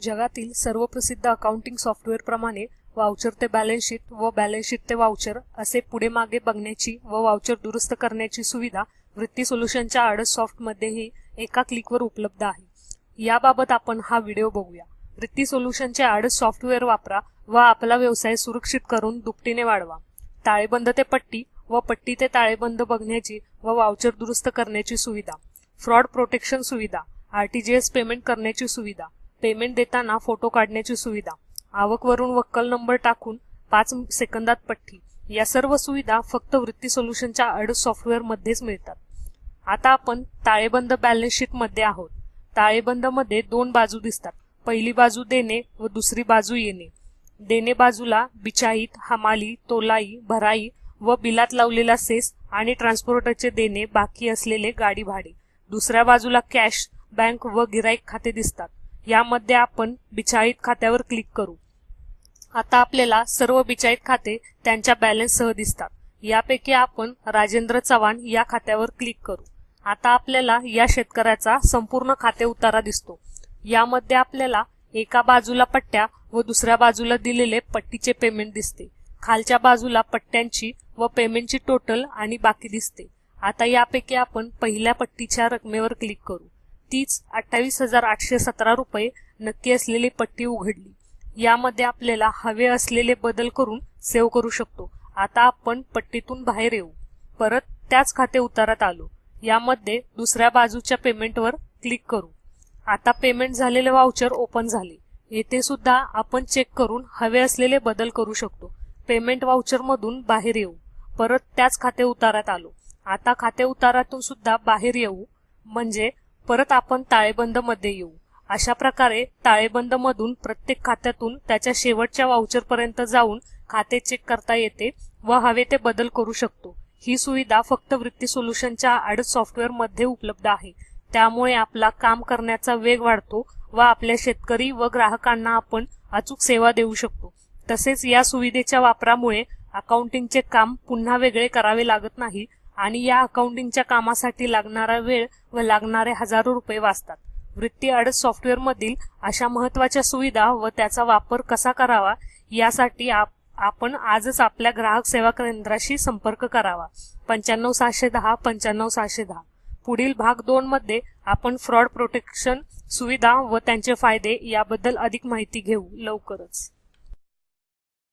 जगातील सर्व प्रसिद्ध अकाउंटिंग सॉफ्टवेअर प्रमाणे वाउचर ते बॅलन्स शीट व बॅलन्स शीट ते वाउचर असे पुढे मागे बघण्याची व वाउचर दुरुस्त करण्याची सुविधा वृत्ती सोल्युशनच्या आडतसॉफ्ट मध्येही एका क्लिकवर उपलब्ध आहे। याबाबत आपण हा व्हिडिओ बघूया। वृत्ती सोल्युशनचे आडत सॉफ्टवेअर वापरा व आपला व्यवसाय सुरक्षित करून दुपटीने वाढवा। ताळेबंद ते पट्टी व पट्टी ते ताळेबंद बघण्याची व वाउचर दुरुस्त करण्याची सुविधा, फ्रॉड प्रोटेक्शन सुविधा, आरटीजीएस पेमेंट करण्याची सुविधा, पेमेंट देताना फोटो काढण्याची सुविधा, आवकवरून वक्कल नंबर टाकून 5 सेकंदात पट्टी, या सर्व सुविधा फक्त वृत्ती सोल्युशनच्या आडत सॉफ्टवेअर मध्येच मिळतात। आता आपण ताळेबंद बॅलन्स शीट मध्ये आहोत। ताळेबंद मध्ये दोन बाजू दिसतात। पहिली बाजू देणे व दुसरी बाजू येणे। देणे बाजूला बिचाईत, हमाली, तोलाई, भराई व बिलात लावलेला सेस आणि ट्रान्सपोर्टरचे देणे बाकी असलेले गाडी भाडे। दुसऱ्या बाजूला कॅश, बँक व गिराईक खाते दिसतात। यामध्ये आपण बिचाईत खात्यावर क्लिक करू। आता आपल्याला सर्व बिचाईत खाते त्यांच्या बॅलन्स सह दिसतात। यापैकी आपण राजेंद्र चव्हाण या खात्यावर क्लिक करू। आता आपल्याला या शेतकऱ्याचा संपूर्ण खाते उतारा दिसतो। यामध्ये आपल्याला एका बाजूला पट्ट्या व दुसऱ्या बाजूला दिलेले पट्टीचे पेमेंट दिसते। खालच्या बाजूला पट्ट्यांची व पेमेंटची टोटल आणि बाकी दिसते। आता यापैकी आपण पहिल्या पट्टीच्या रकमेवर क्लिक करू। तीच 28,817 रुपये नक्की असलेली पट्टी उघडली। यामध्ये आपल्याला हवे असलेले बदल करून सेव्ह करू शकतो। आता आपण पट्टीतून बाहेर येऊ। परत त्याच खाते उतारात आलो। यामध्ये दुसऱ्या बाजूच्या पेमेंटवर क्लिक करू। आता पेमेंट झालेले वाउचर ओपन झाले। येथे सुद्धा आपण चेक करून हवे असलेले बदल करू शकतो। पेमेंट वाउचर मधून बाहेर येऊ। परत त्याच खाते उतारात आलो। आता खाते उतारातून सुद्धा बाहेर येऊ म्हणजे परत आपण ताळेबंद मध्ये येऊ। अशा प्रकारे ताळेबंद मधून प्रत्येक खात्यातून त्याच्या शेवटच्या वाउचर पर्यंत जाऊन खाते चेक करता येते व हवे ते बदल करू शकतो। ही सुविधा फक्त वृत्ती सोल्युशनच्या आडत सॉफ्टवेअर मध्ये उपलब्ध आहे। त्यामुळे आपला काम करण्याचा वेग वाढतो व आपल्या शेतकरी व ग्राहकांना आपण अचूक सेवा देऊ शकतो। तसेच या सुविधेच्या वापरामुळे अकाउंटिंगचे काम पुन्हा वेगळे करावे लागत नाही आणि या अकाउंटिंगच्या कामासाठी लागणारा वेळ व लागणारे हजारो रुपये वाचतात। वृत्ती आडत सॉफ्टवेअर मधील अशा महत्त्वाच्या सुविधा व त्याचा वापर कसा करावा यासाठी आपण आजच आपल्या ग्राहक सेवा केंद्राशी संपर्क करावा। 95 610 95 610। पुढील भाग 2 मध्ये आपण फ्रॉड प्रोटेक्शन सुविधा व त्यांचे फायदे याबद्दल अधिक माहिती घेऊ लवकरच।